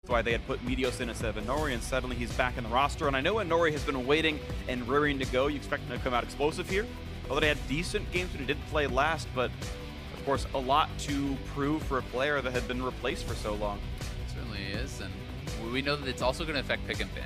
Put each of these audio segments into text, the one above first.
That's why they had put Meteos in instead of Inori, and suddenly he's back in the roster. And I know Inori has been waiting and rearing to go. You expect him to come out explosive here. Although they had decent games when he did play last, but of course a lot to prove for a player that had been replaced for so long. It certainly is, and we know that it's also going to affect pick and ban.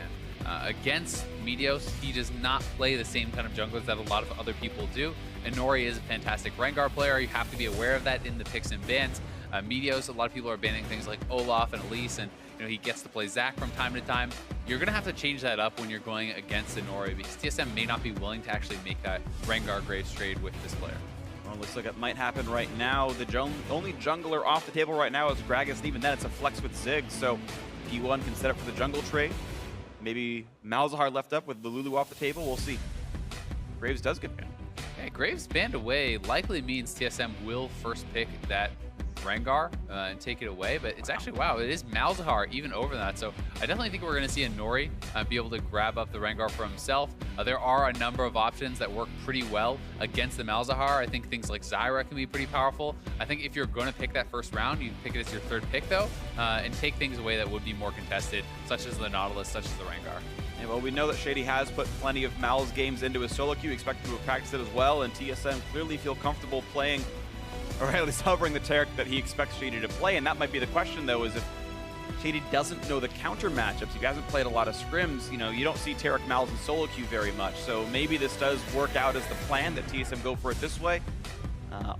Against Meteos, he does not play the same kind of junglers that a lot of other people do. Inori is a fantastic Rengar player. You have to be aware of that in the picks and bans. Meteos, a lot of people are banning things like Olaf and Elise, and he gets to play Zac from time to time. You're going to have to change that up when you're going against Inori, because TSM may not be willing to actually make that Rengar Graves trade with this player. Well, looks like it might happen right now. The only jungler off the table right now is Gragas, and even then it's a flex with Zig, so P1 can set up for the jungle trade. Maybe Malzahar left up with the Lulu off the table. We'll see. Graves does get banned. Okay, Graves banned away likely means TSM will first pick that Rengar and take it away, but it's actually, wow, it is Malzahar even over that. So I definitely think we're going to see Inori be able to grab up the Rengar for himself. There are a number of options that work pretty well against the Malzahar. I think things like Zyra can be pretty powerful. I think if you're going to pick that first round, you pick it as your third pick though, and take things away that would be more contested, such as the Nautilus, such as the Rengar. Yeah, well, we know that Shady has put plenty of Mal's games into his solo queue. Expect him to practice it as well, and TSM clearly feel comfortable playing, or at least hovering the Taric that he expects Shady to play. And that might be the question, though, is if Shady doesn't know the counter matchups, if he hasn't played a lot of scrims, you don't see Taric Mal's in solo queue very much. So maybe this does work out as the plan, that TSM go for it this way.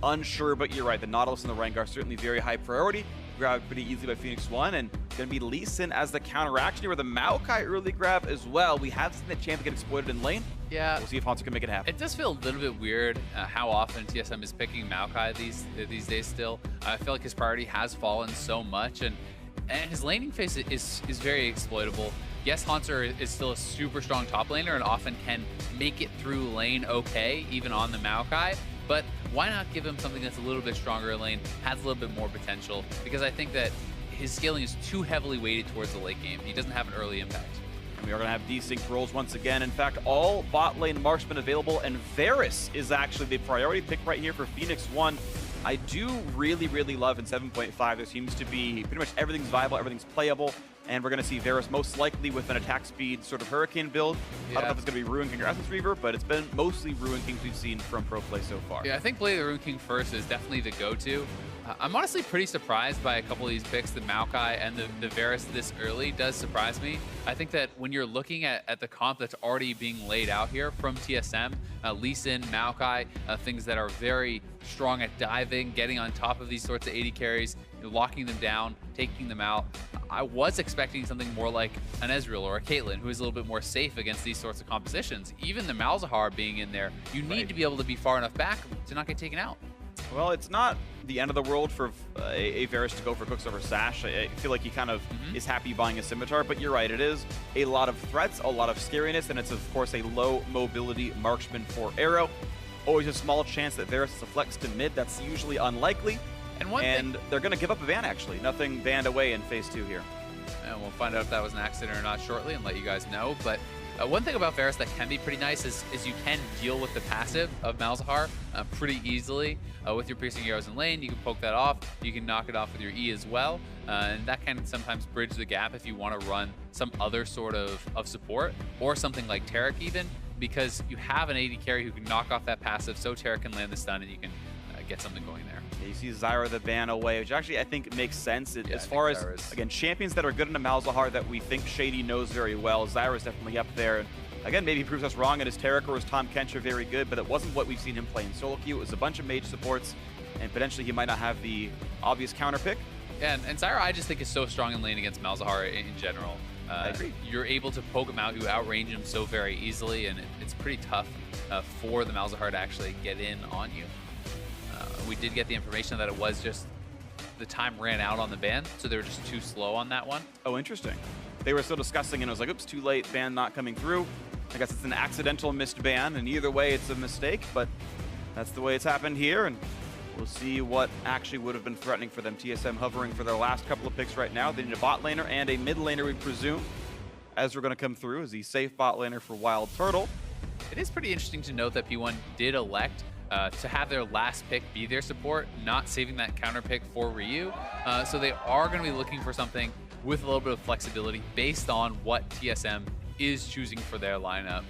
Unsure, but you're right. The Nautilus and the Rengar are certainly very high priority. Grabbed pretty easily by Phoenix1, and going to be Lee Sin as the counteraction here with the Maokai early grab as well. We have seen that champion get exploited in lane. Yeah. We'll see if Hanzo can make it happen. It does feel a little bit weird how often TSM is picking Maokai these days still. I feel like his priority has fallen so much, and his laning phase is very exploitable. Yes, Hanzo is still a super strong top laner and often can make it through lane okay, even on the Maokai. But why not give him something that's a little bit stronger in lane, has a little bit more potential? Because I think that his scaling is too heavily weighted towards the late game. He doesn't have an early impact. And we are going to have desynced roles once again. In fact, all bot lane marksmen available, and Varus is actually the priority pick right here for Phoenix1. I do really, really love in 7.5. There seems to be pretty much everything's viable, everything's playable. And we're going to see Varus most likely with an attack speed sort of Hurricane build. Yeah. I don't know if it's going to be Ruin King or Essence Reaver, but it's been mostly Ruin Kings we've seen from pro play so far. Yeah, I think play the Ruin King first is definitely the go-to. I'm honestly pretty surprised by a couple of these picks. The Maokai and the Varus this early does surprise me. I think that when you're looking at the comp that's already being laid out here from TSM, Lee Sin, Maokai, things that are very strong at diving, getting on top of these sorts of AD carries, locking them down, taking them out. I was expecting something more like an Ezreal or a Caitlyn, who is a little bit more safe against these sorts of compositions. Even the Malzahar being in there, you need to be able to be far enough back to not get taken out. Well, it's not the end of the world for a Varus to go for Quicksilver Sash. I feel like he kind of is happy buying a Scimitar, but you're right, it is a lot of threats, a lot of scariness, and it's, of course, a low mobility marksman for Arrow. Always a small chance that Varus is a flex to mid. That's usually unlikely. And they're going to give up a ban, actually. Nothing banned away in phase 2 here. And we'll find out if that was an accident or not shortly and let you guys know. But one thing about Varus that can be pretty nice is you can deal with the passive of Malzahar pretty easily. With your piercing arrows in lane, you can poke that off. You can knock it off with your E as well. And that can sometimes bridge the gap if you want to run some other sort of support, or something like Taric even, because you have an AD carry who can knock off that passive, so Taric can land the stun and you can get something going there. Yeah, you see Zyra the ban away, which actually I think makes sense as far as, again, champions that are good in a Malzahar that we think Shady knows very well. Zyra is definitely up there. And again, maybe he proves us wrong, and his Taric or his Tom Kench are very good, but it wasn't what we've seen him play in solo queue. It was a bunch of mage supports, and potentially he might not have the obvious counter pick. Yeah, and Zyra I just think is so strong in lane against Malzahar in general. I agree. You're able to poke him out, you outrange him so very easily, and it's pretty tough for the Malzahar to actually get in on you. We did get the information that it was just the time ran out on the ban, so they were just too slow on that one. Oh, interesting. They were still discussing, and it was like, oops, too late, ban not coming through. I guess it's an accidental missed ban, and either way, it's a mistake, but that's the way it's happened here, and we'll see what actually would have been threatening for them. TSM hovering for their last couple of picks right now. They need a bot laner and a mid laner, we presume. Ezra going to come through as the safe bot laner for Wild Turtle. It is pretty interesting to note that P1 did elect to have their last pick be their support, not saving that counter pick for Ryu. So they are going to be looking for something with a little bit of flexibility based on what TSM is choosing for their lineup.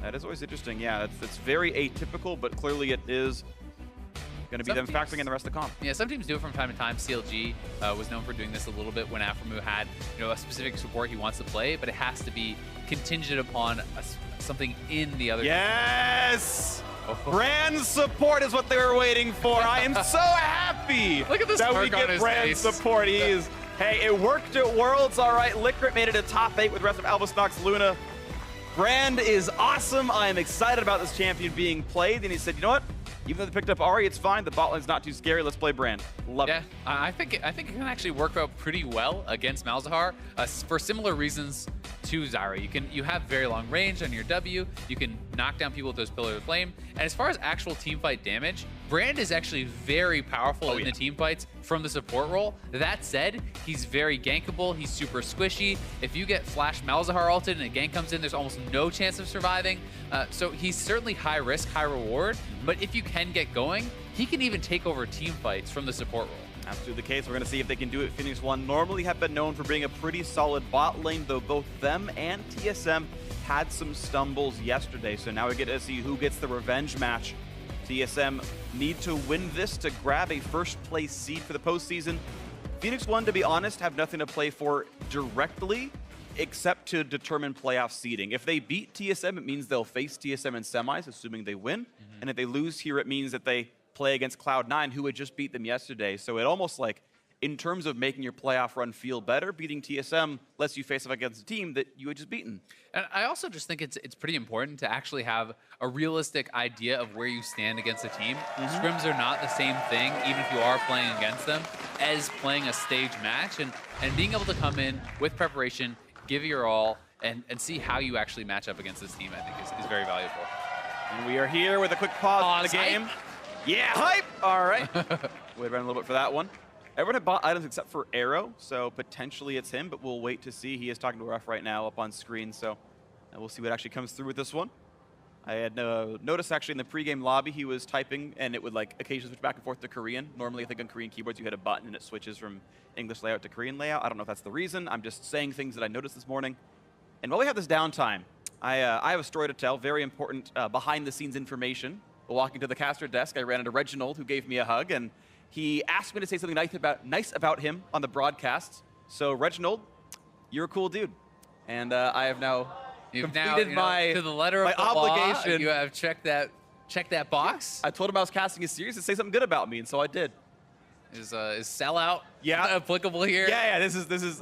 That is always interesting. Yeah, it's very atypical, but clearly it is going to be them factoring in the rest of the comp. Yeah, some teams do it from time to time. CLG was known for doing this a little bit when Aframu had, a specific support he wants to play, but it has to be contingent upon something in the other. Yes! Brand support is what they were waiting for. I am so happy Look at this that we get Brand support. He is. Hey, it worked at Worlds, all right. Liquid made it a top 8 with the rest of Alvasnox Luna. Brand is awesome. I am excited about this champion being played. And he said, you know what? Even though they picked up Ahri, it's fine. The bot lane's not too scary. Let's play Brand. Love it. I think it can actually work out pretty well against Malzahar for similar reasons to Zyra. You have very long range on your W. You can knock down people with those Pillars of Flame. And as far as actual team fight damage, Brand is actually very powerful in the team fights from the support role. That said, he's very gankable. He's super squishy. If you get Flash Malzahar ulted and a gank comes in, there's almost no chance of surviving. So he's certainly high risk, high reward. But if you can get going, he can even take over team fights from the support role. Absolutely the case. We're going to see if they can do it. Phoenix1 normally have been known for being a pretty solid bot lane, though both them and TSM had some stumbles yesterday. So now we get to see who gets the revenge match. TSM need to win this to grab a first place seed for the postseason. Phoenix1, to be honest, have nothing to play for directly except to determine playoff seeding. If they beat TSM, it means they'll face TSM in semis, assuming they win. And if they lose here, it means that they play against Cloud9, who had just beat them yesterday. So it almost like, in terms of making your playoff run feel better, beating TSM lets you face off against a team that you had just beaten. And I also just think it's pretty important to actually have a realistic idea of where you stand against a team. Scrims are not the same thing, even if you are playing against them, as playing a stage match. And being able to come in with preparation, give your all, and see how you actually match up against this team, I think is very valuable. And we are here with a quick pause in the game. Hype. Yeah, hype! All right. Wait around a little bit for that one. Everyone had bought items except for Arrow, so potentially it's him, but we'll wait to see. He is talking to Ref right now up on screen, so we'll see what actually comes through with this one. I had noticed actually in the pregame lobby he was typing, and it would like occasionally switch back and forth to Korean. Normally I think on Korean keyboards you hit a button and it switches from English layout to Korean layout. I don't know if that's the reason. I'm just saying things that I noticed this morning. And while we have this downtime, I have a story to tell, very important behind-the-scenes information. Walking to the caster desk, I ran into Reginald, who gave me a hug, and he asked me to say something nice about him on the broadcast. So, Reginald, you're a cool dude. And I have now completed to the letter of the obligation. Law, you have checked that box. I told him I was casting a series to say something good about me, and so I did. Is sellout applicable here? Yeah, this is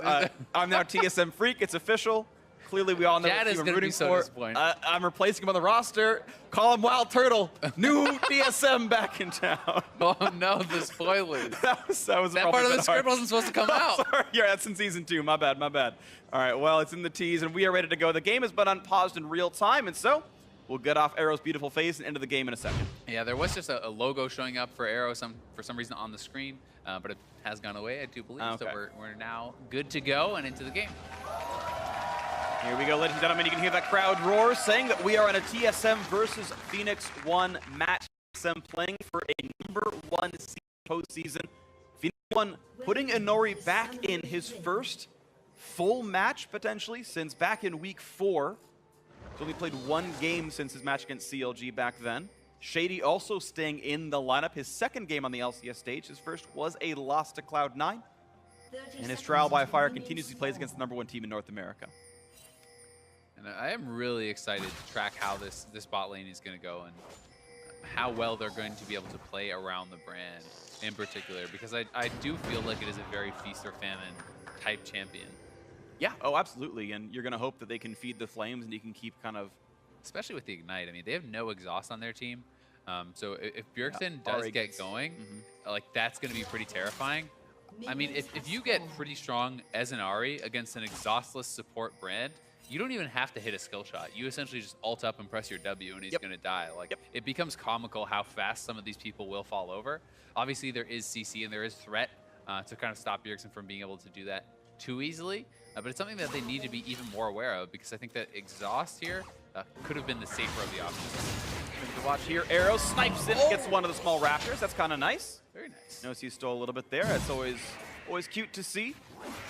I'm now TSM Freak, it's official. Clearly, we all know Jad what is I'm going to rooting be so for. disappointed. I'm replacing him on the roster. Call him Wild Turtle. New TSM back in town. Oh no, the spoilers. that was that part of the script wasn't supposed to come out. Sorry, yeah, that's in season 2. My bad. All right, well, it's in the tease, and we are ready to go. The game has been unpaused in real time, and so we'll get off Arrow's beautiful face and into the game in a second. Yeah, there was just a logo showing up for Arrow for some reason on the screen, but it has gone away, I do believe. Okay. So we're now good to go and into the game. Here we go, ladies and gentlemen. You can hear that crowd roar saying that we are in a TSM versus Phoenix1 match. TSM playing for a #1 seed postseason. Phoenix1 putting Inori back in his first full match, potentially, since back in week 4. He's only played 1 game since his match against CLG back then. Shady also staying in the lineup. His second game on the LCS stage. His first was a loss to Cloud9. And his trial by fire continuously plays against the #1 team in North America. And I am really excited to track how this bot lane is going to go and how well they're going to be able to play around the brand in particular, because I do feel like it is a very feast or famine type champion. Yeah, oh, absolutely. And you're going to hope that they can feed the flames and you can keep kind of... Especially with the Ignite. I mean, they have no exhaust on their team. So if Bjergsen does get going, like that's going to be pretty terrifying. I mean, if you get pretty strong as an Ahri against an exhaustless support brand, you don't even have to hit a skill shot. You essentially just ult up and press your W and he's going to die. Like it becomes comical how fast some of these people will fall over. Obviously, there is CC and there is threat to kind of stop Bjergsen from being able to do that too easily. But it's something that they need to be even more aware of, because I think that exhaust here could have been the safer of the options. To watch here, Arrow snipes it, gets one of the small raptors. That's kind of nice. Very nice. Notice he stole a little bit there. That's always cute to see.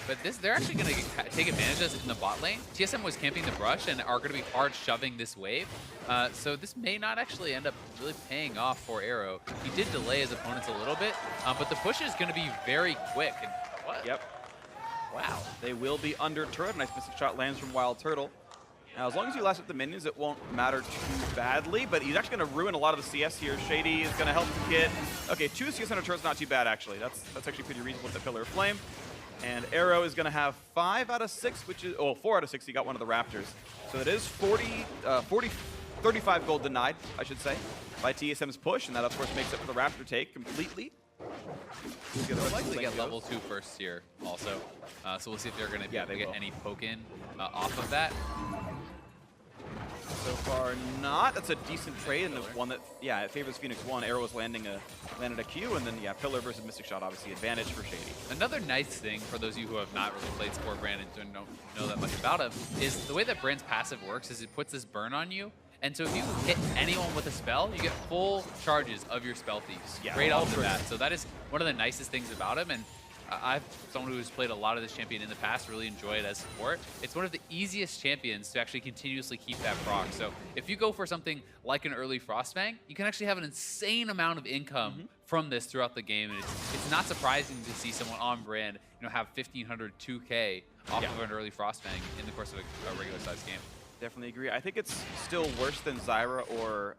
But they're actually going to take advantage of this in the bot lane. TSM was camping the brush and are going to be hard shoving this wave. So this may not actually end up really paying off for Arrow. He did delay his opponents a little bit, but the push is going to be very quick. And what? Yep. Wow. They will be under turret. Nice missing shot lands from Wild Turtle. Now, as long as you last with the minions, it won't matter too badly, but he's actually going to ruin a lot of the CS here. Shady is going to help the kit. Okay, 2 CS under turret's not too bad, actually. That's actually pretty reasonable with the Pillar of Flame. And Arrow is going to have 5 out of 6, which is, 4 out of 6. He got one of the Raptors. So it is 35 gold denied, I should say, by TSM's push, and that, of course, makes up for the Raptor take completely. They'll likely get level 2 first here, also. So we'll see if they're going to be able to get any poke in off of that. So far, not. That's a decent trade, and one that, it favors Phoenix1. Arrow is landed a Q, and then, Pillar versus Mystic Shot, obviously, advantage for Shady. Another nice thing for those of you who have not really played Sport Brand and don't know that much about him is the way that Brand's passive works is it puts this burn on you. And so if you hit anyone with a spell, you get full charges of your spell thieves right off the bat. So that is one of the nicest things about him. And I've someone who's played a lot of this champion in the past, really enjoy it as support. It's one of the easiest champions to actually continuously keep that proc. So if you go for something like an early Frostfang, you can actually have an insane amount of income from this throughout the game. And it's not surprising to see someone on brand, have 1,500 2K off of an early Frostfang in the course of a regular sized game. Definitely agree. I think it's still worse than Zyra or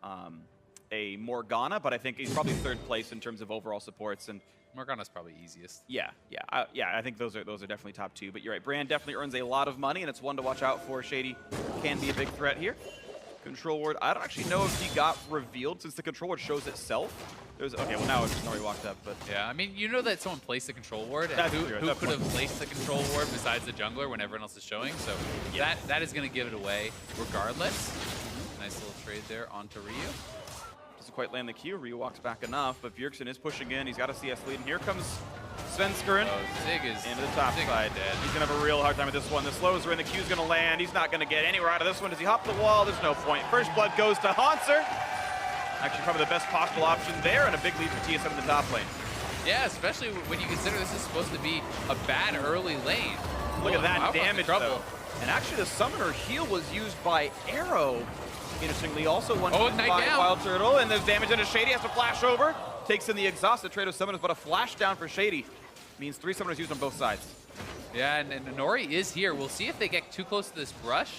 a Morgana, but I think he's probably 3rd place in terms of overall supports. And Morgana's probably easiest. I think those are definitely top 2. But you're right, Brand definitely earns a lot of money, and it's one to watch out for. Shady can be a big threat here. Control ward, I don't actually know if he got revealed since the control ward shows itself. Okay, well now it's just already walked up, but yeah, I mean, you know that someone placed the control ward, and who could have placed the control ward besides the jungler when everyone else is showing? So that is going to give it away regardless. Nice little trade there onto Ryu. Doesn't quite land the Q. Ryu walks back enough, but Bjergsen is pushing in. He's got a CS lead, and here comes Svenskeren into the top side. Dead. He's going to have a real hard time with this one. The slows are in. The Q's going to land. He's not going to get anywhere out of this one. Does he hop the wall? There's no point. First blood goes to Hanser. Actually, probably the best possible option there, and a big lead for TSM in the top lane. Yeah, especially when you consider this is supposed to be a bad early lane. Look at that damage, though. And actually, the Summoner heal was used by Arrow. Interestingly, also one by Wild Turtle, and there's damage into Shady. Has to flash over. Takes in the exhaust. The trade of Summoners, but a flash down for Shady means 3 Summoners used on both sides. Yeah, and Nori is here. We'll see if they get too close to this brush.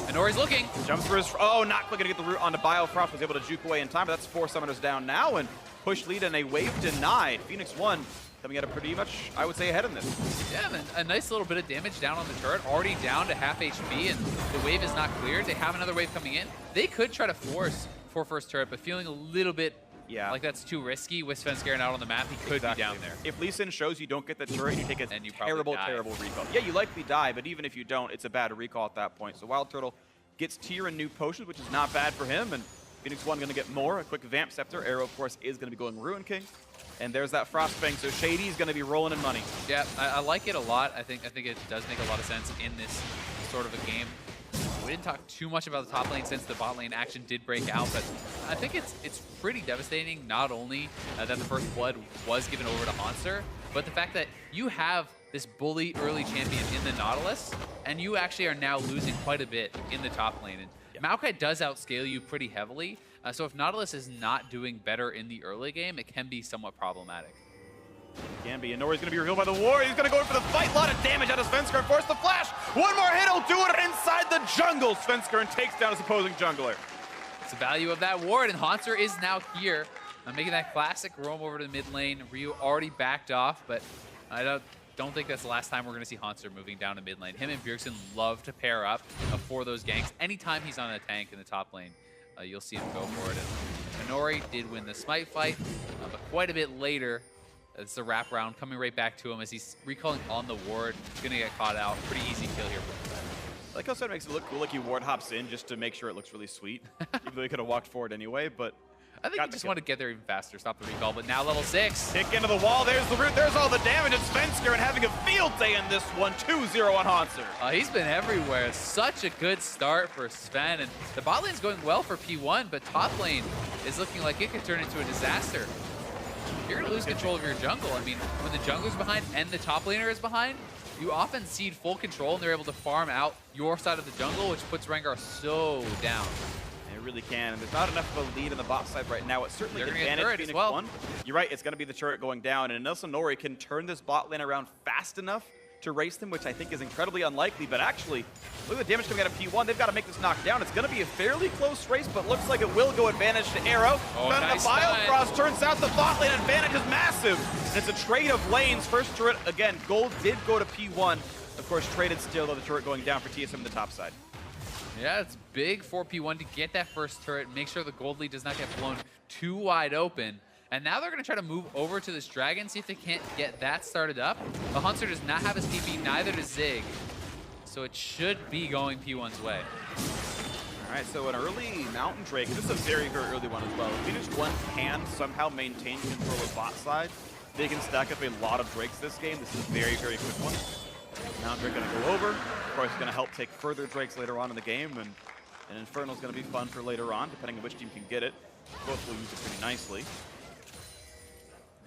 And Nori's looking. Jumps for his... Oh, not quite going to get the root onto Biofrost. Was able to juke away in time, but that's 4 Summoners down now, and push lead and a wave denied. Phoenix1 coming out of pretty much, I would say, ahead in this. Yeah, man, a nice little bit of damage down on the turret. Already down to half HP, and the wave is not cleared. They have another wave coming in. They could try to force for first turret, but feeling a little bit like that's too risky with Svenskeren out on the map. He could be down there. If Lee Sin shows you don't get the turret, you take a terrible recall. Yeah, you likely die, but even if you don't, it's a bad recall at that point. So Wild Turtle gets tier and new potions, which is not bad for him, and Phoenix1 going to get more. A quick Vamp Scepter. Arrow, of course, is going to be going Ruin King. And there's that Frostfang, so Shady's going to be rolling in money. Yeah, I like it a lot. I think it does make a lot of sense in this sort of a game. We didn't talk too much about the top lane since the bot lane action did break out, but I think it's pretty devastating, not only that the first blood was given over to Hanser, but the fact that you have this bully early champion in the Nautilus, and you actually are now losing quite a bit in the top lane. And Maokai does outscale you pretty heavily, so if Nautilus is not doing better in the early game, it can be somewhat problematic. Can be, and Nori's going to be revealed by the ward. He's going to go in for the fight. A lot of damage out of Svenskeren. Force the flash. One more hit. He'll do it inside the jungle. Svenskeren takes down his opposing jungler. It's the value of that ward, and Hanser is now here. Making that classic roam over to the mid lane. Ryu already backed off, but I don't think that's the last time we're going to see Hanser moving down to mid lane. Him and Bjergsen love to pair up for those ganks. Anytime he's on a tank in the top lane, you'll see him go for it. And Nori did win the smite fight, but quite a bit later, it's a wraparound coming right back to him as he's recalling on the ward. He's going to get caught out. Pretty easy kill here for him. I like how Sven makes it look cool, like he ward hops in just to make sure it looks really sweet. Even though he could have walked forward anyway, but... I think he just wanted to get there even faster, stop the recall, but now level 6. Kick into the wall, there's the root, there's all the damage, and Svenskeren having a field day in this one, 2-0 on Hanser. He's been everywhere. Such a good start for Sven, and the bot lane's going well for P1, but top lane is looking like it could turn into a disaster. You're going to lose control of your jungle. I mean, when the jungler's behind and the top laner is behind, you often cede full control and they're able to farm out your side of the jungle, which puts Rengar so down. It really can, and there's not enough of a lead in the bot side right now. It's certainly They're an gonna get advantage turret as Phoenix1. You're right, it's going to be the turret going down, and unless Nori can turn this bot lane around fast enough to race them, which I think is incredibly unlikely, but actually, look at the damage coming out of P1. They've got to make this knockdown. It's going to be a fairly close race, but looks like it will go advantage to Arrow. Oh, Found nice the Bile stun. Cross, turns out the bot lane advantage is massive. And it's a trade of lanes. First turret, again, gold did go to P1. Of course, traded still, though the turret going down for TSM on the top side. Yeah, it's big for P1 to get that first turret, make sure the gold lead does not get blown too wide open. And now they're going to try to move over to this dragon, see if they can't get that started up. The Hunter does not have his TP, neither does Zig. So it should be going P1's way. All right, so an early Mountain Drake, this is a very, very early one as well. If Phoenix1 can somehow maintain control of bot side, they can stack up a lot of Drakes this game. This is a very, very quick one. Mountain Drake going to go over. Of course, it's going to help take further Drakes later on in the game, and an Infernal's going to be fun for later on, depending on which team can get it. Both will use it pretty nicely.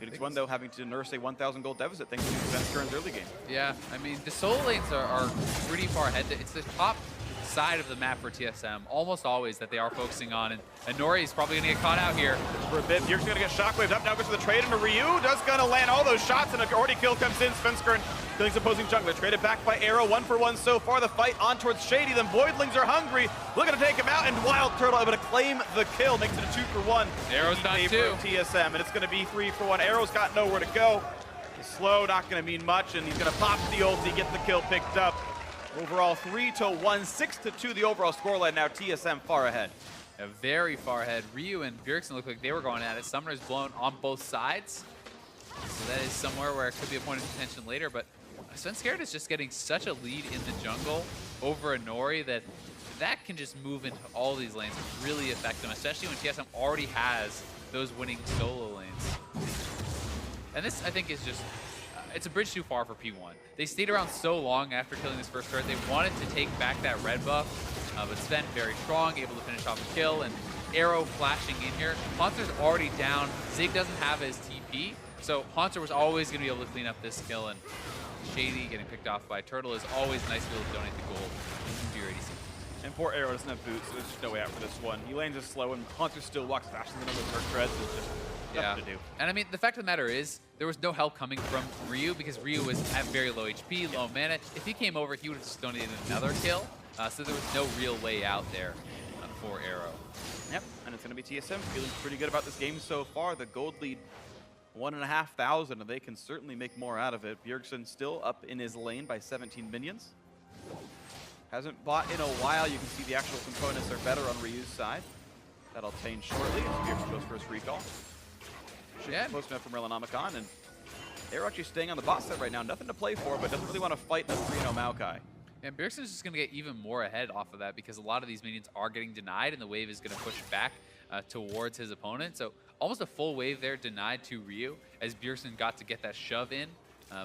Phoenix1, though, having to nurse a 1,000 gold deficit thanks to Svenskern's early game. Yeah, I mean, the solo lanes are pretty far ahead. It's the top side of the map for TSM, almost always, that they are focusing on. And Nori is probably going to get caught out here. For a bit, Bjerg's going to get shockwaved up. Now goes to the trade into Ryu. Just going to land all those shots, and an already kill comes in. Svenskern killing his opposing jungler. Traded back by Arrow, 1-for-1 so far. The fight on towards Shady. Then Voidlings are hungry, looking to take him out, and Wild Turtle able to claim the kill. Makes it a 2-for-1. Arrow's got two. TSM, and it's going to be 3-for-1. Arrow's got nowhere to go. He's slow, not going to mean much, and he's going to pop the ulti, get the kill picked up. Overall 3-1, 6-2 the overall scoreline. Now TSM far ahead. Yeah, very far ahead. Ryu and Bjergsen look like they were going at it. Summoner's blown on both sides. So that is somewhere where it could be a point of contention later, but Svenskern is just getting such a lead in the jungle over a Nori that can just move into all these lanes and really affect them, especially when TSM already has those winning solo lanes. And this, I think, is just, it's a bridge too far for P1. They stayed around so long after killing this first turret. They wanted to take back that red buff, but Sven very strong, able to finish off the kill, and Arrow flashing in here. Haunter's already down. Zig doesn't have his TP, so Haunter was always going to be able to clean up this kill, and Shady getting picked off by Turtle is always nice to be able to donate the gold to your ADC. And poor Arrow doesn't have boots, so there's just no way out for this one. He lanes is slow, and Haunter still walks faster than him with her treads. It's just nothing to do. And I mean, the fact of the matter is, there was no help coming from Ryu because Ryu was at very low HP, low mana. If he came over, he would have just donated another kill. So there was no real way out there for Arrow. Yep, and it's going to be TSM feeling pretty good about this game so far. The gold lead, 1,500, and they can certainly make more out of it. Bjergsen still up in his lane by 17 minions. Hasn't bought in a while. You can see the actual components are better on Ryu's side. That'll change shortly as Bjergsen goes for his recall. Yeah. Close enough from Relanomicon, and they're actually staying on the bot side right now. Nothing to play for, but doesn't really want to fight the 3-0 Maokai. And Bjergsen is just going to get even more ahead off of that because a lot of these minions are getting denied, and the wave is going to push back towards his opponent. So almost a full wave there denied to Ryu as Bjergsen got to get that shove in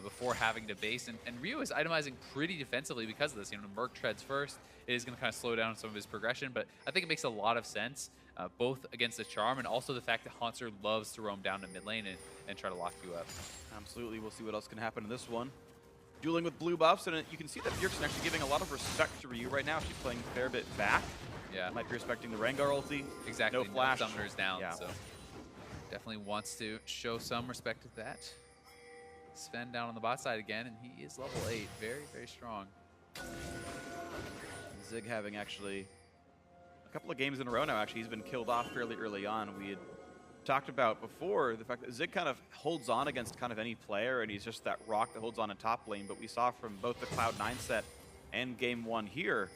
before having to base. And Ryu is itemizing pretty defensively because of this. You know, Merc treads first. It is going to kind of slow down some of his progression, but I think it makes a lot of sense. Both against the Charm and also the fact that Haunter loves to roam down to mid lane and try to lock you up. Absolutely. We'll see what else can happen in this one. Dueling with blue buffs, and you can see that Bjergsen actually giving a lot of respect to Ryu right now. She's playing a fair bit back. Yeah. Might be respecting the Rengar ulti. Exactly. No flash. No summoner's down, yeah. So definitely wants to show some respect to that. Sven down on the bot side again, and he is level 8. Very, very strong. Zig having actually a couple of games in a row now, actually. He's been killed off fairly early on. We had talked about before the fact that Zig kind of holds on against kind of any player, and he's just that rock that holds on in top lane. But we saw from both the Cloud9 set and game 1 here,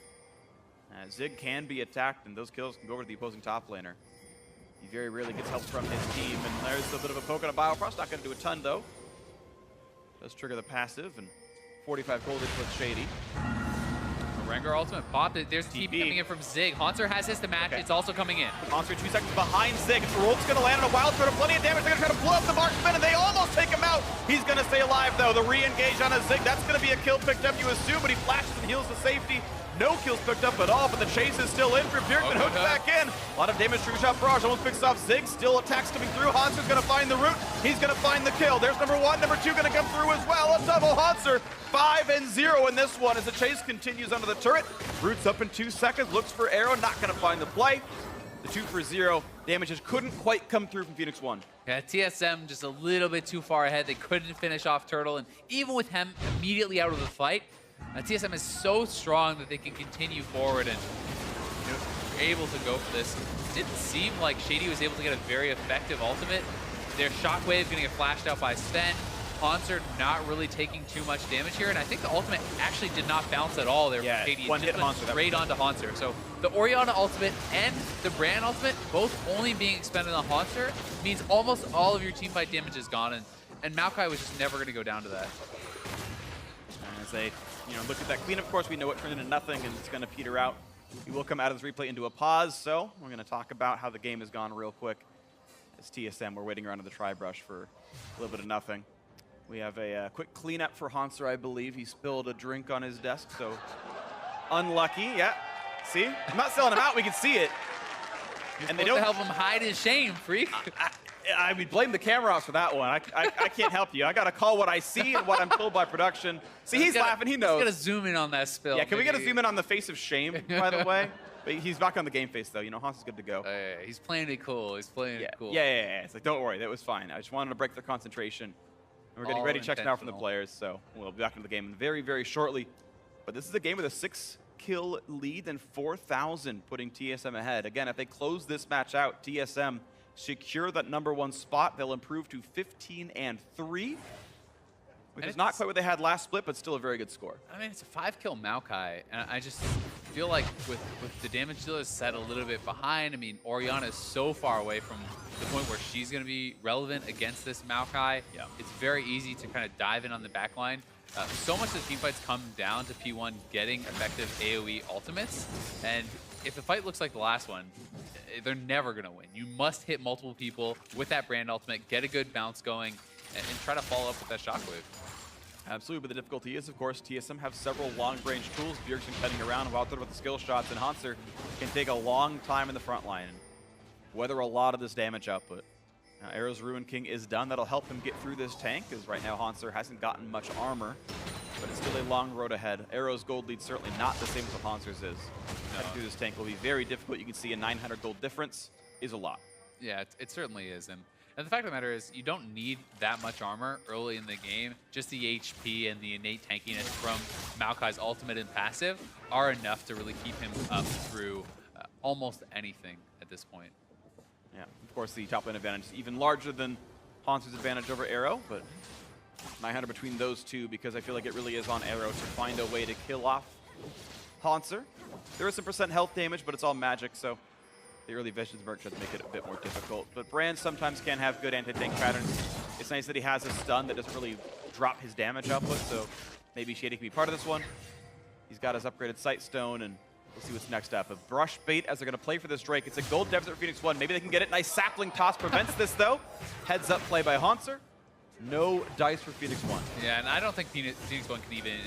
Zig can be attacked, and those kills can go over to the opposing top laner. He very rarely gets help from his team, and there's a bit of a poke on a Biofrost. Not going to do a ton, though. Does trigger the passive, and 45 gold with Shady. Rengar ultimate popped. There's TP coming in from Zig. Haunter has his to match. Okay. It's also coming in. Haunter 2 seconds behind Zig. Ult's going to land on a wild throw. Plenty of damage. They're going to try to blow up the marksman, and they almost take him out. He's going to stay alive, though. The re-engage on a Zig. That's going to be a kill picked up, you assume, but he flashes and heals to safety. No kills picked up at all, but the chase is still in for Bjergman. Hooked back in. A lot of damage to shot. Barrage almost picks off Zig. Still attacks coming through. Haunter's going to find the root. He's going to find the kill. There's number 1. Number 2 going to come through as well. A double Haunter. 5-0 in this one as the chase continues under the turret. Root's up in 2 seconds. Looks for Arrow. Not going to find the play. The 2 for 0 damages couldn't quite come through from Phoenix1. Yeah, TSM just a little bit too far ahead. They couldn't finish off Turtle, and even with him immediately out of the fight, TSM is so strong that they can continue forward and able to go for this. It didn't seem like Shady was able to get a very effective ultimate. Their Shockwave going to get flashed out by Sven. Haunter not really taking too much damage here, and I think the ultimate actually did not bounce at all there from Shady. One hit went Haunter. Straight onto Haunter. So the Orianna ultimate and the Brand ultimate both only being expended on Haunter means almost all of your teamfight damage is gone, and Maokai was just never going to go down to that. As they look at that clean, of course, we know it turned into nothing, and it's going to peter out. We will come out of this replay into a pause, so we're going to talk about how the game has gone real quick. As TSM, we're waiting around to the tri-brush for a little bit of nothing. We have a quick cleanup for Haunter, I believe. He spilled a drink on his desk, so unlucky. Yeah, see? I'm not selling him out. We can see it. And they don't help him hide his shame, freak. I would blame the camera off for that one. I can't help you. I got to call what I see and what I'm told by production. See, he's laughing. He knows. He's got to zoom in on that spill. Yeah, can we get a zoom in on the face of shame, by the way? But he's back on the game face, though. Haunter's good to go. Yeah, he's playing it cool. He's playing it cool. Yeah. It's like, don't worry. That was fine. I just wanted to break their concentration. And we're getting ready checks now from the players, so we'll be back into the game very, very shortly. But this is a game with a 6-kill lead and 4,000, putting TSM ahead. Again, if they close this match out, TSM secure that number 1 spot. They'll improve to 15-3, which is not quite what they had last split, but still a very good score. I mean, it's a 5-kill Maokai, and I just feel like with the damage dealers set a little bit behind, I mean, Orianna is so far away from the point where she's going to be relevant against this Maokai. Yeah. It's very easy to kind of dive in on the back line. So much of the teamfights come down to P1 getting effective AoE ultimates, and if the fight looks like the last one, they're never going to win. You must hit multiple people with that Brand ultimate, get a good bounce going, and try to follow up with that Shockwave. Absolutely, but the difficulty is, of course, TSM have several long-range tools. Bjergman cutting around, Wild Thread with the skill shots, and Haunter can take a long time in the front line and weather a lot of this damage output. Arrow's Ruin King is done. That'll help him get through this tank, because right now Haunter hasn't gotten much armor, but it's still a long road ahead. Arrow's gold lead certainly not the same as what Haunter's is. Cutting through this tank will be very difficult. You can see a 900 gold difference is a lot. Yeah, it certainly is. And the fact of the matter is, you don't need that much armor early in the game. Just the HP and the innate tankiness from Maokai's ultimate and passive are enough to really keep him up through almost anything at this point. Yeah, of course, the top lane advantage is even larger than Haunter's advantage over Arrow, but 900 between those two, because I feel like it really is on Arrow to find a way to kill off Haunter. There is some % health damage, but it's all magic, so the early Visions merc does make it a bit more difficult. But Brand sometimes can have good anti-tank patterns. It's nice that he has a stun that doesn't really drop his damage output, so maybe Shady can be part of this one. He's got his upgraded Sight Stone, and we'll see what's next up. A brush bait as they're going to play for this Drake. It's a gold deficit for Phoenix1. Maybe they can get it. Nice sapling toss prevents this, though. Heads up play by Haunter. No dice for Phoenix1. Yeah, and I don't think Phoenix1 can even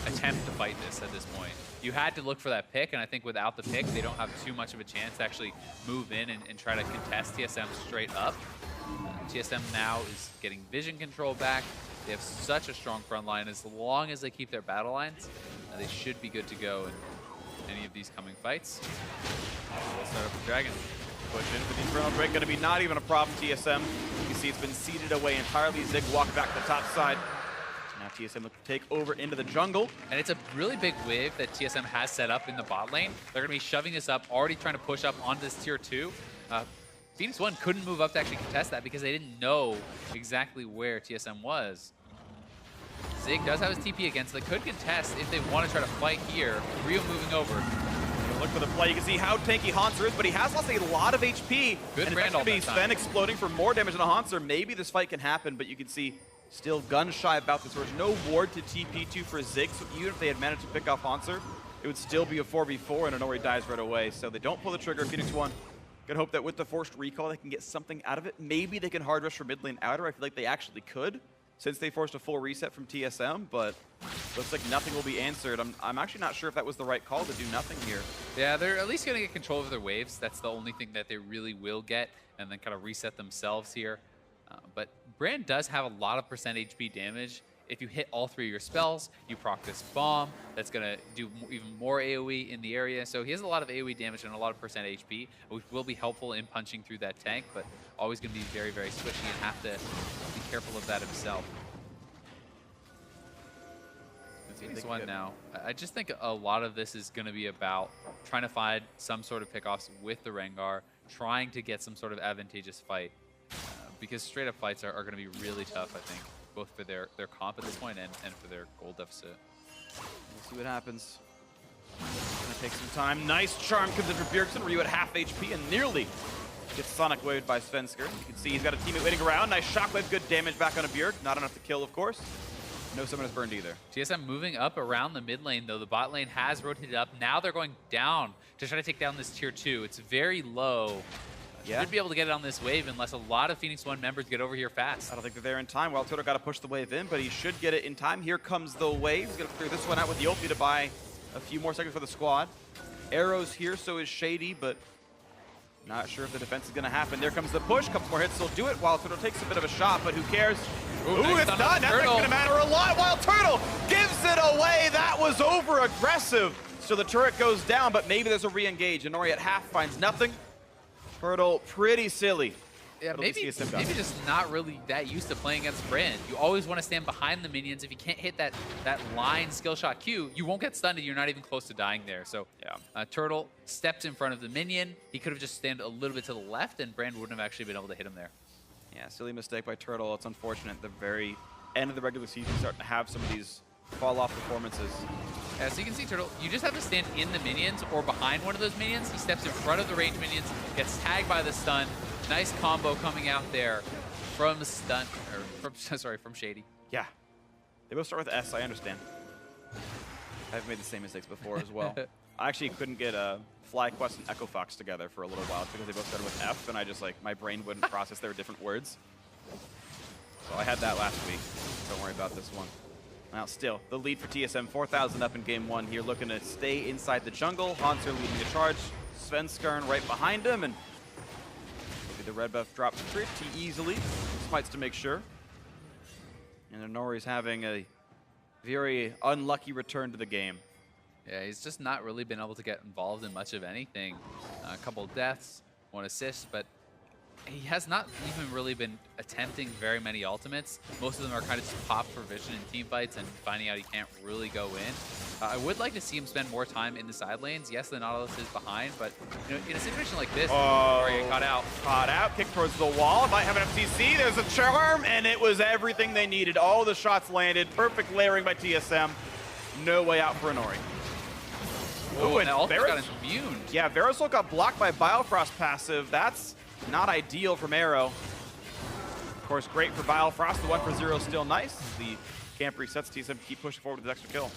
attempt to fight this at this point. You had to look for that pick, and I think without the pick, they don't have too much of a chance to actually move in and try to contest TSM straight up. TSM now is getting vision control back. They have such a strong front line. As long as they keep their battle lines, they should be good to go in any of these coming fights. We'll start up with Dragon. Push in for the Infernal Drake, going to be not even a problem, TSM. You can see it's been seeded away entirely. Zig walk back to the top side. Now TSM look to take over into the jungle. And it's a really big wave that TSM has set up in the bot lane. They're going to be shoving this up, already trying to push up onto this tier 2. Phoenix1 couldn't move up to actually contest that because they didn't know exactly where TSM was. Zig does have his TP against, so they could contest if they want to try to fight here. Rio moving over. Look for the play. You can see how tanky Haunter is, but he has lost a lot of HP. Good and Brand it's going to be Sven exploding for more damage on Haunter. Maybe this fight can happen, but you can see still gun shy about this. There's no ward to TP to for Zig, so even if they had managed to pick off Haunter, it would still be a 4v4 and Inori dies right away. So they don't pull the trigger. Phoenix1 can hope that with the forced recall, they can get something out of it. Maybe they can hard rush for mid lane outer. I feel like they actually could, since they forced a full reset from TSM, but looks like nothing will be answered. I'm actually not sure if that was the right call to do nothing here. Yeah, they're at least going to get control of their waves. That's the only thing that they really will get, and then kind of reset themselves here. But Brand does have a lot of % HP damage. If you hit all 3 of your spells, you proc this bomb. That's going to do even more AoE in the area. So he has a lot of AoE damage and a lot of % HP, which will be helpful in punching through that tank, but always going to be very, very squishy and have to be careful of that himself. Phoenix1 now. I just think a lot of this is going to be about trying to find some sort of pickoffs with the Rengar, trying to get some sort of advantageous fight, because straight-up fights are going to be really tough, I think, both for their comp at this point and for their gold deficit. We'll see what happens. Gonna take some time. Nice charm comes in for Bjergsen. Ryu at half HP and nearly gets Sonic waved by Svensker. You can see he's got a teammate waiting around. Nice shockwave, good damage back on a Bjerg. Not enough to kill, of course. No summon is burned either. TSM moving up around the mid lane, though. The bot lane has rotated up. Now they're going down to try to take down this tier 2. It's very low. Yeah. Should be able to get it on this wave unless a lot of Phoenix1 members get over here fast. I don't think they're there in time. Wild Turtle got to push the wave in, but he should get it in time. Here comes the wave. He's going to clear this one out with the ulti to buy a few more seconds for the squad. Arrows here, so is Shady, but not sure if the defense is going to happen. There comes the push. Couple more hits will do it. Wild Turtle takes a bit of a shot, but who cares? Ooh, nice it's done. That's going to matter a lot. Wild Turtle gives it away. That was over-aggressive. So the turret goes down, but maybe there's a re-engage. Inori at half finds nothing. Turtle, pretty silly. Yeah, maybe just not really that used to playing against Brand. You always want to stand behind the minions. If you can't hit that line skill shot Q, you won't get stunned and you're not even close to dying there. So yeah. Turtle stepped in front of the minion. He could have just stand a little bit to the left and Brand wouldn't have actually been able to hit him there. Yeah, silly mistake by Turtle. It's unfortunate at the very end of the regular season starting to have some of these fall-off performances. Yeah, so you can see Turtle, you just have to stand in the minions or behind one of those minions. He steps in front of the ranged minions, gets tagged by the stun. Nice combo coming out there from stun, or from Shady. Yeah, they both start with S, I understand. I've made the same mistakes before as well. I actually couldn't get FlyQuest and Echo Fox together for a little while because they both started with F, and I just, like, my brain wouldn't process their different words. So I had that last week. Don't worry about this one. Now, still, the lead for TSM, 4,000 up in game 1 here, looking to stay inside the jungle. Hanser leading the charge. Svenskern right behind him, and maybe the red buff drops pretty easily. Smites to make sure. And Inori's having a very unlucky return to the game. Yeah, he's just not really been able to get involved in much of anything. A couple deaths, 1 assist, but he has not even really been attempting very many ultimates. Most of them are kind of just popped for vision in team fights and finding out he can't really go in. I would like to see him spend more time in the side lanes. Yes, the Nautilus is behind, but you know, in a situation like this, he got out. Caught out, kick towards the wall. Might have an FCC. There's a charm, and it was everything they needed. All the shots landed. Perfect layering by TSM. No way out for Inori. Oh, and also got immune. Yeah, Verisol got blocked by Biofrost passive. That's not ideal from Arrow. Of course, great for Biofrost. The 1-for-0 still nice. The camp resets. TSM keep pushing forward with the extra kill.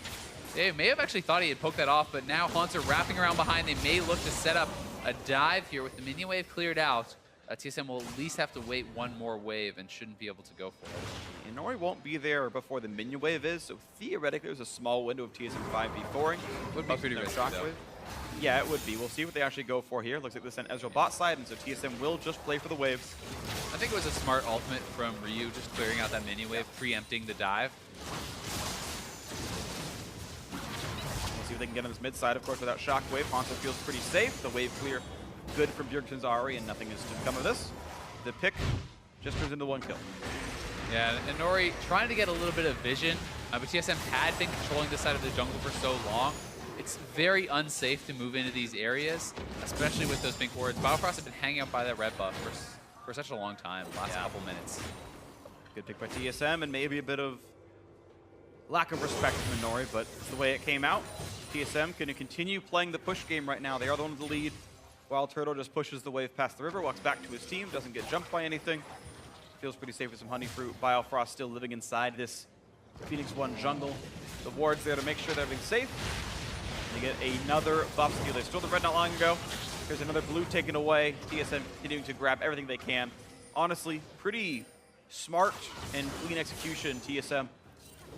They may have actually thought he had poked that off, but now Hanser wrapping around behind. They may look to set up a dive here with the minion wave cleared out. TSM will at least have to wait one more wave and shouldn't be able to go for it. Inori won't be there before the minion wave is, so theoretically there's a small window of TSM 5v4ing. Would be pretty risky, though. Yeah, it would be. We'll see what they actually go for here. Looks like they sent Ezreal bot side, and so TSM will just play for the waves. I think it was a smart ultimate from Ryu, just clearing out that minion wave, preempting the dive. We'll see if they can get on this mid side, of course, without Shockwave. Hanser feels pretty safe. The wave clear good from Bjergsen's Ari, and nothing is to come of this. The pick just turns into 1 kill. Yeah, and Inori trying to get a little bit of vision, but TSM had been controlling this side of the jungle for so long. It's very unsafe to move into these areas, especially with those pink wards. Biofrost have been hanging out by that red buff for such a long time, last couple minutes. Good pick by TSM, and maybe a bit of lack of respect from Inori, but it's the way it came out. TSM can continue playing the push game right now. They are the one with the lead. Wild Turtle just pushes the wave past the river, walks back to his team, doesn't get jumped by anything. Feels pretty safe with some honey fruit. Biofrost still living inside this Phoenix1 jungle. The ward's there to make sure that everything's safe. They get another buff steal. They stole the red not long ago. There's another blue taken away. TSM continuing to grab everything they can. Honestly, pretty smart and clean execution. TSM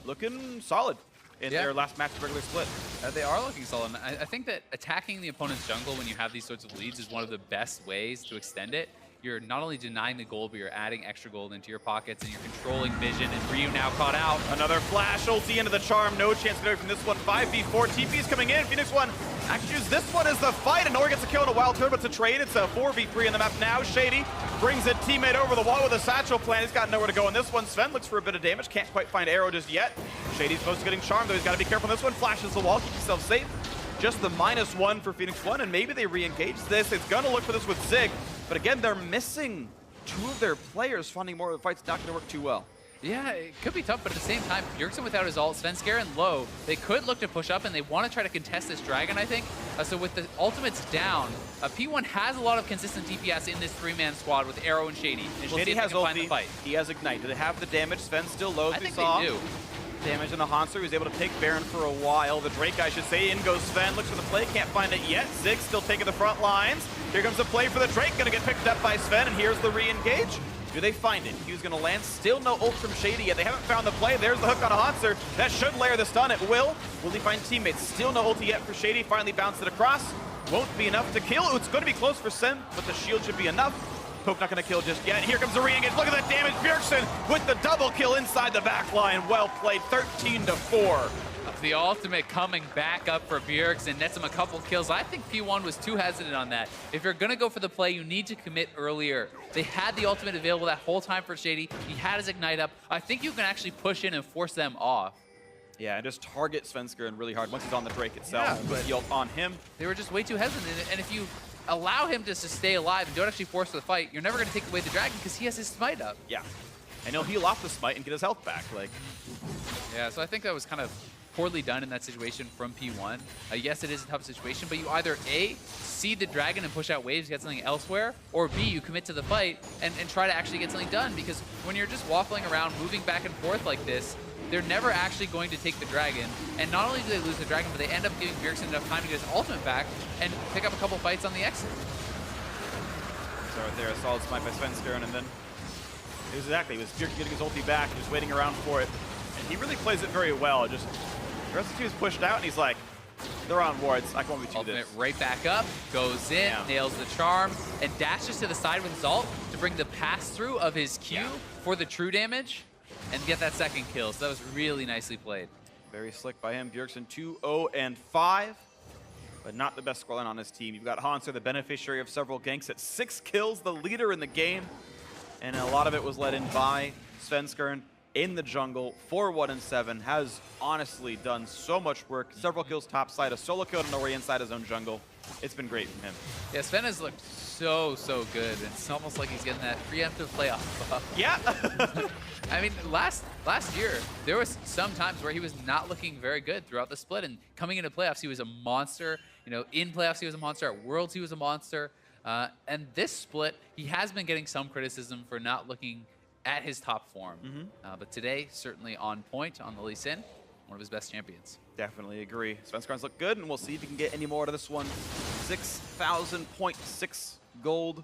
looking solid in their last match regular split. They are looking solid. I think that attacking the opponent's jungle when you have these sorts of leads is one of the best ways to extend it. You're not only denying the gold, but you're adding extra gold into your pockets, and you're controlling vision, and Ryu now caught out. Another flash ulti into the charm. No chance to get away from this one. 5v4. TP's coming in. Phoenix1 actually uses this one as the fight, and Nori gets a kill in a wild turn, but it's a trade. It's a 4v3 on the map now. Shady brings a teammate over the wall with a satchel plan. He's got nowhere to go in this one. Sven looks for a bit of damage. Can't quite find arrow just yet. Shady's close to getting charmed, though. He's got to be careful on this one. Flashes the wall. Keep himself safe. Just the -1 for Phoenix1, and maybe they re-engage this. It's going to look for this with Zig, but again, they're missing two of their players. Finding more of the fight's not going to work too well. Yeah, it could be tough, but at the same time, Bjergsen without his ult, Svenskeren low, they could look to push up, and they want to try to contest this dragon, I think. So with the ultimates down, P1 has a lot of consistent DPS in this three-man squad with Arrow and Shady. And well, Shady has ulti, he has Ignite. Do they have the damage? Sven's still low, as I think saw. they do. Damage in the Hanser. He was able to take Baron for a while. The Drake, I should say. In goes Sven. Looks for the play. Can't find it yet. Zig still taking the front lines. Here comes the play for the Drake. Going to get picked up by Sven. And here's the re-engage. Do they find it? He was going to land. Still no ult from Shady yet. They haven't found the play. There's the hook on a Hanser. That should layer the stun. It will. Will he find teammates? Still no ulti yet for Shady. Finally bounced it across. Won't be enough to kill. It's going to be close for Sen, but the shield should be enough. Poke not going to kill just yet. Here comes the re-engage. Look at that damage. Bjergsen with the double kill inside the back line. Well played. 13-4. The ultimate coming back up for Bjergsen. Nets him a couple kills. I think P1 was too hesitant on that. If you're going to go for the play, you need to commit earlier. They had the ultimate available that whole time for Shady. He had his Ignite up. I think you can actually push in and force them off. Yeah, and just target Svenskeren really hard once he's on the Drake itself. Yeah, but the ult on him. They were just way too hesitant. And if you allow him just to stay alive and don't actually force the fight, you're never going to take away the dragon because he has his smite up. Yeah, and he'll heal off the smite and get his health back. Yeah, so I think that was kind of poorly done in that situation from P1. Yes, it is a tough situation, but you either A, see the dragon and push out waves, get something elsewhere, or B, you commit to the fight and try to actually get something done, because when you're just waffling around, moving back and forth like this, they're never actually going to take the dragon. And not only do they lose the dragon, but they end up giving Bjergsen enough time to get his ultimate back and pick up a couple fights on the exit. So right there, a solid smite by Svenskeren, and then it was Bjergsen getting his ulti back, just waiting around for it. And he really plays it very well. Just the rest of the team is pushed out, and he's like, they're on wards. I can only do ultimate this. Right back up, goes in, nails the charm, and dashes to the side with his ult to bring the pass-through of his Q for the true damage and get that second kill. So that was really nicely played. Very slick by him. Bjergsen 2-0-5, but not the best scoreline on his team. You've got Hanser, the beneficiary of several ganks, at 6 kills, the leader in the game. And a lot of it was led in by Svenskeren in the jungle. 4-1-7, has honestly done so much work. Several kills topside, a solo kill to Nori inside his own jungle. It's been great from him. Yeah, Sven has looked so good. It's almost like he's getting that preemptive playoff buff. Yeah. I mean, last year, there was some times where he was not looking very good throughout the split, and coming into playoffs, he was a monster. You know, in playoffs, he was a monster. At Worlds, he was a monster. And this split, he has been getting some criticism for not looking at his top form. But today, certainly on point on the Lee Sin, one of his best champions. Definitely agree. Svenskeren's look good, and we'll see if he can get any more out of this one. 6,000.6 gold.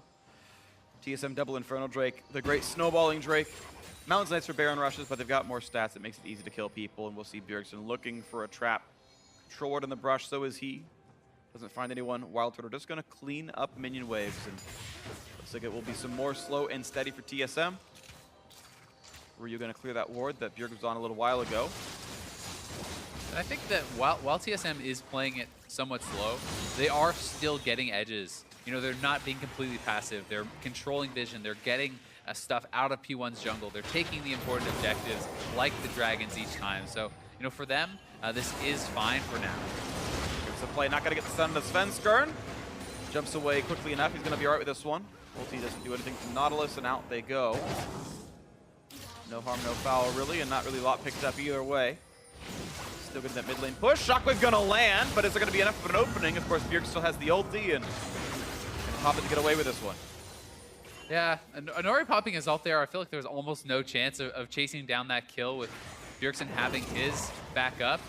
TSM double Inferno Drake, the great snowballing Drake. Mountain's nice for Baron rushes, but they've got more stats. It makes it easy to kill people, and we'll see Bjergsen looking for a trap. Control ward in the brush, so is he. Doesn't find anyone. Wild Turtle just going to clean up minion waves, and looks like it will be some more slow and steady for TSM. Ryu going to clear that ward that Bjerg was on a little while ago. I think that while TSM is playing it somewhat slow, they are still getting edges. You know, they're not being completely passive. They're controlling vision. They're getting stuff out of P1's jungle. They're taking the important objectives, like the dragons each time. So, you know, for them, this is fine for now. Gives the play, not going to get the stun to Svenskeren. Jumps away quickly enough. He's going to be all right with this one. Ulti doesn't do anything to Nautilus, and out they go. No harm, no foul, really, and not really a lot picked up either way. Still getting that mid lane push. Shockwave gonna land, but is there gonna be enough of an opening? Of course, Bjerg still has the ulti and can pop it to get away with this one. Yeah, and Nori popping his ult there, I feel like there's almost no chance of chasing down that kill with Bjergsen having his back up.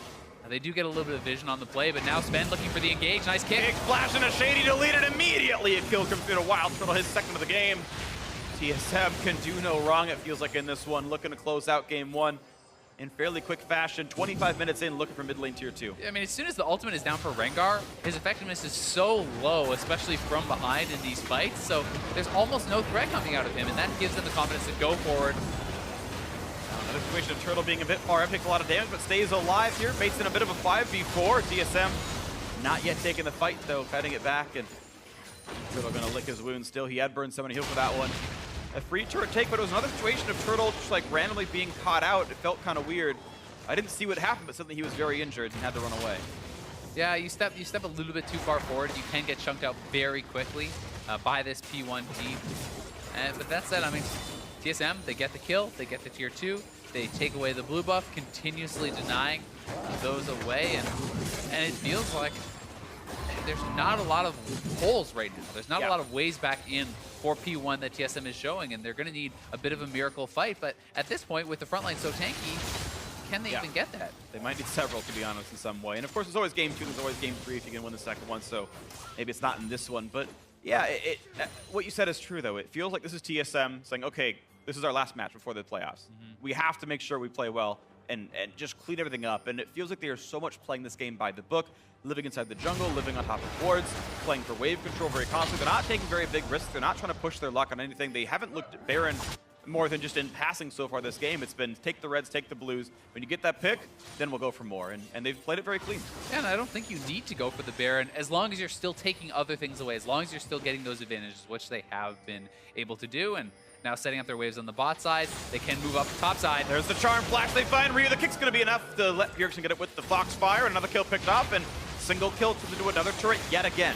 They do get a little bit of vision on the play, but now Sven looking for the engage. Nice kick. Big flash and a Shady to lead it immediately. A kill comes through to Wild Turtle, his second of the game. TSM can do no wrong, it feels like, in this one. Looking to close out game one in fairly quick fashion. 25 minutes in, looking for mid lane tier 2. I mean, as soon as the ultimate is down for Rengar, his effectiveness is so low, especially from behind in these fights. So there's almost no threat coming out of him, and that gives him the confidence to go forward. Another situation of Turtle being a bit far up, takes a lot of damage, but stays alive here. Bates in a bit of a 5v4. TSM not yet taking the fight, though, fighting it back, and Turtle gonna lick his wounds still. He had burned someone heal for that one. A free turret take, but it was another situation of Turtle just like randomly being caught out. It felt kind of weird. I didn't see what happened, but suddenly he was very injured and had to run away. Yeah, you step a little bit too far forward. You can get chunked out very quickly by this P1 team. But that said, I mean, TSM, they get the kill, they get the tier 2, they take away the blue buff, continuously denying those away, and it feels like there's not a lot of holes right now. There's not a lot of ways back in for P1 that TSM is showing, and they're going to need a bit of a miracle fight. But at this point, with the front line so tanky, can they even get that? They might need several, to be honest, in some way. And of course, there's always game 2, there's always game 3 if you can win the second one, so maybe it's not in this one. But yeah, what you said is true, though. It feels like this is TSM saying, okay, this is our last match before the playoffs. We have to make sure we play well and just clean everything up. And it feels like they are so much playing this game by the book, living inside the jungle, living on top of wards, playing for wave control very constantly. They're not taking very big risks. They're not trying to push their luck on anything. They haven't looked at Baron more than just in passing so far this game. It's been take the reds, take the blues. When you get that pick, then we'll go for more. And they've played it very clean. Yeah, and I don't think you need to go for the Baron as long as you're still taking other things away, as long as you're still getting those advantages, which they have been able to do. And now setting up their waves on the bot side, they can move up the top side. There's the charm flash they find. Ryu, the kick's going to be enough to let Bjergsen get it with the Foxfire. Another kill picked off, and single kill turns into another turret yet again.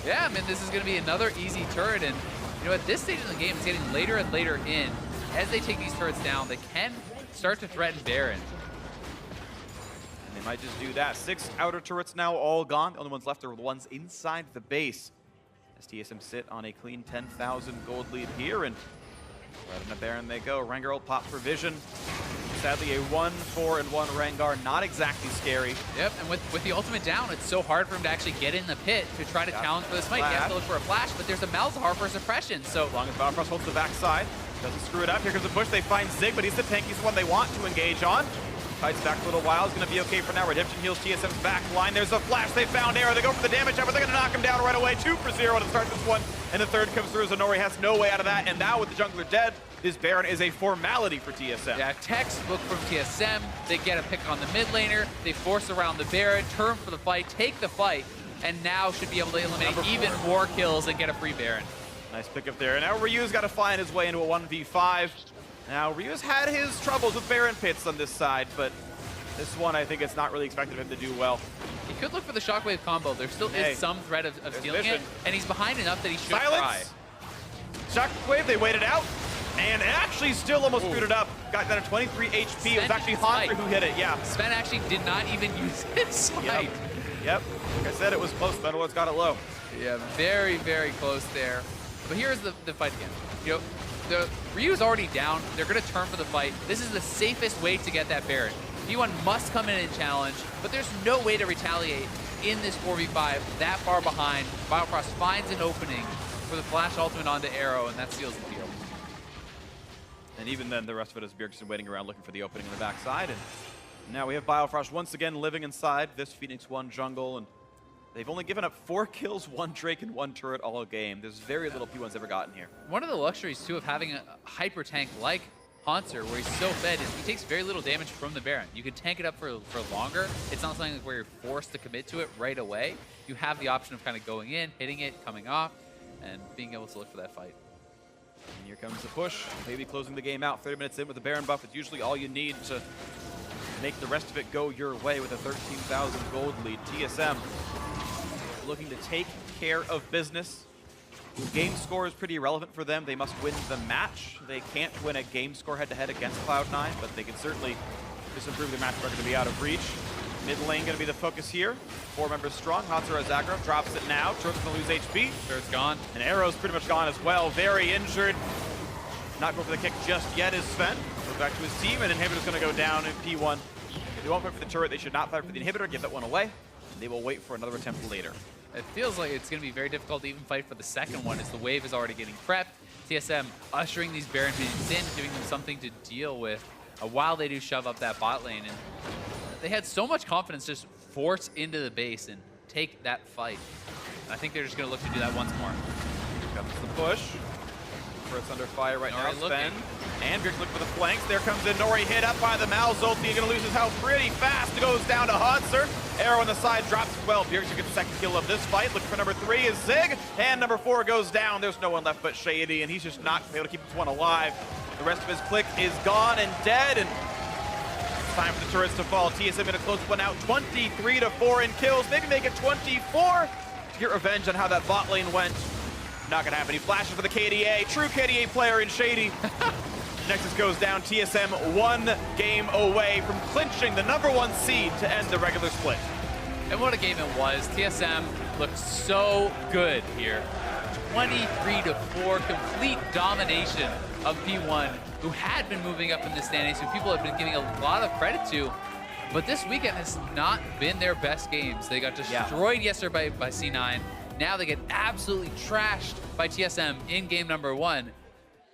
Yeah, I mean, this is going to be another easy turret, and you know, at this stage in the game, it's getting later and later in. As they take these turrets down, they can start to threaten Baron. And they might just do that. 6 outer turrets now all gone. The only ones left are the ones inside the base. As TSM sit on a clean 10,000 gold lead here, and right into Baron they go. Rengar will pop for vision. Sadly, a 1-4-1 Rengar, not exactly scary. Yep, and with the ultimate down, it's so hard for him to actually get in the pit to try to challenge for this fight. He has to look for a flash, but there's a Malzahar for suppression, so... As long as Balfrost holds the backside, doesn't screw it up. Here comes the push. They find Zig, but he's the tank. He's the one they want to engage on. Fights back a little while. It's going to be okay for now. Redemption heals TSM's back line. There's a flash. They found Arrow. They go for the damage up, but they're going to knock him down right away. 2-0 to start this one. And the third comes through. Zanori has no way out of that. And now with the jungler dead, this Baron is a formality for TSM. Yeah, textbook from TSM. They get a pick on the mid laner. They force around the Baron, turn for the fight, take the fight, and now should be able to eliminate even more kills and get a free Baron. Nice pickup there. And now Ryu's got to find his way into a 1v5. Now, Ryu's had his troubles with Baron pits on this side, but this one, I think it's not really expected of him to do well. He could look for the shockwave combo. There still is some threat of stealing it, and he's behind enough that he should try. Shockwave, they waited out, and actually still almost screwed it up. Got down to 23 HP. Sven, it was actually Hunter who hit it, yeah. Sven actually did not even use his smite. Yep. Like I said, it was close. Sven got it low. Yeah, very, very close there. But here's the fight again. You know, Ryu's already down. They're going to turn for the fight. This is the safest way to get that Baron. P1 must come in and challenge, but there's no way to retaliate in this 4v5 that far behind. Biofrost finds an opening for the flash ultimate onto Arrow, and that seals the deal. And even then, the rest of it is Bjergsen waiting around looking for the opening in the backside. And now we have Biofrost once again living inside this Phoenix1 jungle, and they've only given up 4 kills, 1 Drake, and 1 turret all game. There's very little P1's ever gotten here. One of the luxuries, too, of having a hyper tank like Haunter, where he's so fed, is he takes very little damage from the Baron. You can tank it up for longer. It's not something where you're forced to commit to it right away. You have the option of kind of going in, hitting it, coming off, and being able to look for that fight. And here comes the push. Maybe closing the game out 30 minutes in with the Baron buff. It's usually all you need to make the rest of it go your way with a 13,000 gold lead. TSM looking to take care of business. Game score is pretty irrelevant for them. They must win the match. They can't win a game score head-to-head against Cloud9, but they can certainly just improve their match record to be out of reach. Mid lane going to be the focus here. 4 members strong. Hatsura Zagreb drops it now. Turret's going to lose HP. Turret's gone. And Arrow's pretty much gone as well. Very injured. Not going for the kick just yet is Sven. Goes back to his team, and Inhibitor's going to go down, and P1 If they won't fight for the turret, they should not fight for the inhibitor, give that one away. They will wait for another attempt later. It feels like it's going to be very difficult to even fight for the second one as the wave is already getting prepped. TSM ushering these Baron minions in, giving them something to deal with while they do shove up that bot lane. And they had so much confidence just force into the base and take that fight. And I think they're just going to look to do that once more. Here comes the push. It's under fire right now, Sven. And Bjergsen looking for the flanks. There comes in Nori, hit up by the Mal's ulti. He's going to lose his health pretty fast. It goes down to Hauntzer. Arrow on the side drops as well. Bjergsen gets the second kill of this fight. Looking for number 3 is Zig. And number 4 goes down. There's no one left but Shady, and he's just not able to keep this one alive. The rest of his clique is gone and dead, and it's time for the turrets to fall. TSM going to close one out, 23-4 in kills. Maybe make it 24 to get revenge on how that bot lane went. Not gonna happen. He flashes for the KDA. True KDA player in Shady. Nexus goes down. TSM 1 game away from clinching the #1 seed to end the regular split. And what a game it was. TSM looked so good here. 23-4, complete domination of P1, who had been moving up in the standings, who people have been giving a lot of credit to. But this weekend has not been their best games. They got destroyed yesterday by C9. Now they get absolutely trashed by TSM in game #1.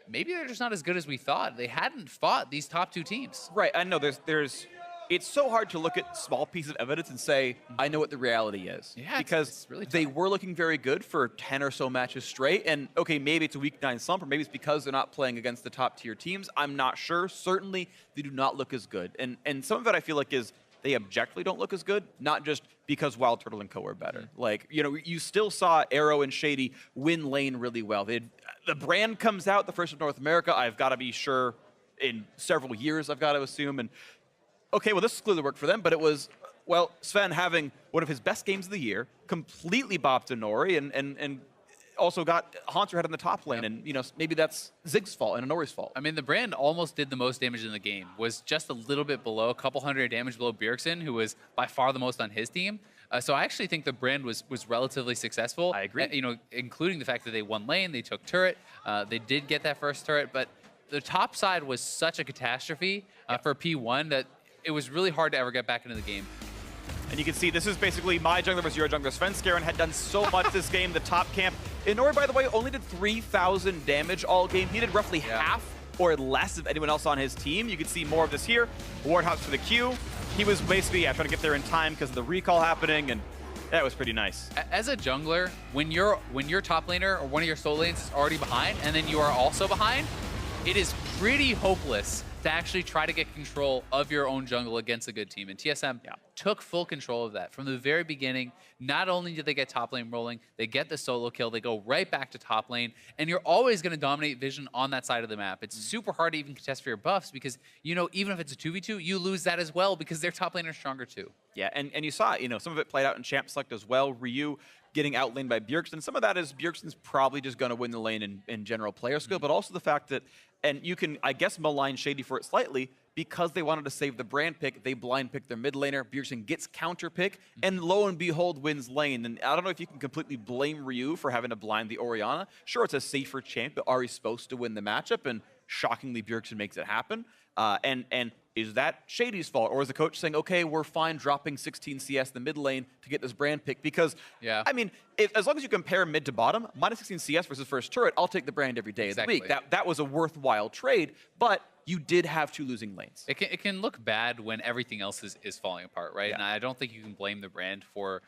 Maybe they're just not as good as we thought. They hadn't fought these top 2 teams. Right, I know it's so hard to look at small pieces of evidence and say, I know what the reality is. Yeah, because it's really tough. they were looking very good for 10 or so matches straight. And okay, maybe it's a week 9 slump, or maybe it's because they're not playing against the top tier teams. I'm not sure. Certainly, they do not look as good. And some of it I feel like is they objectively don't look as good, not just because Wild Turtle and Co. are better. Like, you know, you still saw Arrow and Shady win lane really well. The brand comes out, the first of North America, I've got to be sure, in several years, I've got to assume. And okay, well, this clearly worked for them, but it was, well, Sven having one of his best games of the year, completely bopped Nori, and also got Hauntzer head in the top lane, and you know, maybe that's Zig's fault and Nori's fault. I mean, the brand almost did the most damage in the game, was just a little bit below, a couple hundred damage below Bjergsen, who was by far the most on his team. So I actually think the brand was relatively successful. I agree. You know, including the fact that they won lane, they took turret, they did get that first turret, but the top side was such a catastrophe for P1 that it was really hard to ever get back into the game. And you can see this is basically my jungler versus your jungler. Svenskeren had done so much this game, the top camp. Inori, by the way, only did 3,000 damage all game. He did roughly half or less of anyone else on his team. You can see more of this here. Ward hops for the Q. He was basically trying to get there in time because of the recall happening, and that was pretty nice. As a jungler, when your top laner or one of your solo lanes is already behind, and then you are also behind, it is pretty hopeless to actually try to get control of your own jungle against a good team. And TSM took full control of that from the very beginning. Not only did they get top lane rolling, they get the solo kill, they go right back to top lane, and you're always going to dominate vision on that side of the map. It's super hard to even contest for your buffs because, you know, even if it's a 2v2, you lose that as well because their top lane are stronger too. Yeah, and you saw, you know, some of it played out in champ select as well. Ryu getting outlaned by Bjergsen. Some of that is Bjergsen's probably just going to win the lane in general player skill, but also the fact that, and you can, I guess, malign Shady for it slightly, because they wanted to save the brand pick, they blind pick their mid laner. Bjergsen gets counter pick, and lo and behold, wins lane. And I don't know if you can completely blame Ryu for having to blind the Orianna. Sure, it's a safer champ, but Ari's supposed to win the matchup, and shockingly, Bjergsen makes it happen. And is that Shady's fault? Or is the coach saying, okay, we're fine dropping 16 CS in the mid lane to get this brand pick? Because, I mean, as long as you compare mid to bottom, minus 16 CS versus first turret, I'll take the brand every day of the week. That was a worthwhile trade, but you did have 2 losing lanes. It can look bad when everything else is falling apart, right? And I don't think you can blame the brand for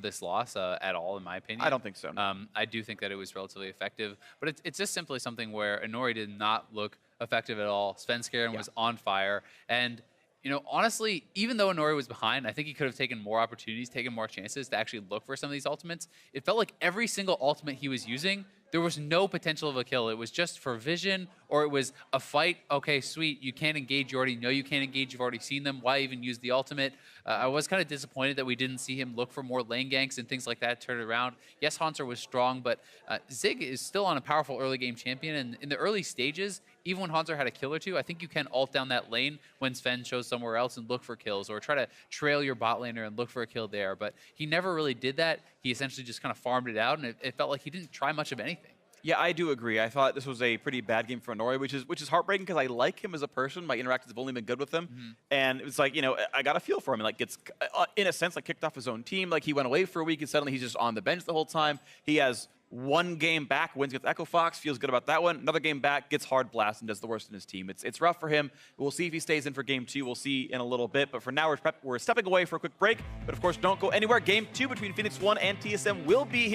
this loss at all, in my opinion. I don't think so. No. I do think that it was relatively effective, but it's just simply something where Inori did not look effective at all. Svenskeren was on fire, and you know, honestly, even though Inori was behind, I think he could have taken more opportunities, taken more chances to actually look for some of these ultimates. It felt like every single ultimate he was using, there was no potential of a kill. It was just for vision, or it was a fight. Okay, sweet, you can't engage. You already know you can't engage. You've already seen them. Why even use the ultimate? I was kind of disappointed that we didn't see him look for more lane ganks and things like that, turn it around. Yes, Hauntzer was strong, but Zig is still on a powerful early game champion. And in the early stages, even when Hauntzer had a kill or two, I think you can ult down that lane when Sven shows somewhere else and look for kills, or try to trail your bot laner and look for a kill there. But he never really did that. He essentially just kind of farmed it out, and it felt like he didn't try much of anything. Yeah, I do agree. I thought this was a pretty bad game for Nori, which is heartbreaking because I like him as a person. My interactions have only been good with him, and it was like, you know, I got a feel for him. And like gets in a sense like kicked off his own team. Like he went away for a week and suddenly he's just on the bench the whole time. He has one game back, wins against Echo Fox, feels good about that one. Another game back, gets hard blast and does the worst in his team. It's rough for him. We'll see if he stays in for game 2. We'll see in a little bit. But for now, we're stepping away for a quick break. But of course, don't go anywhere. Game 2 between Phoenix1 and TSM will be here.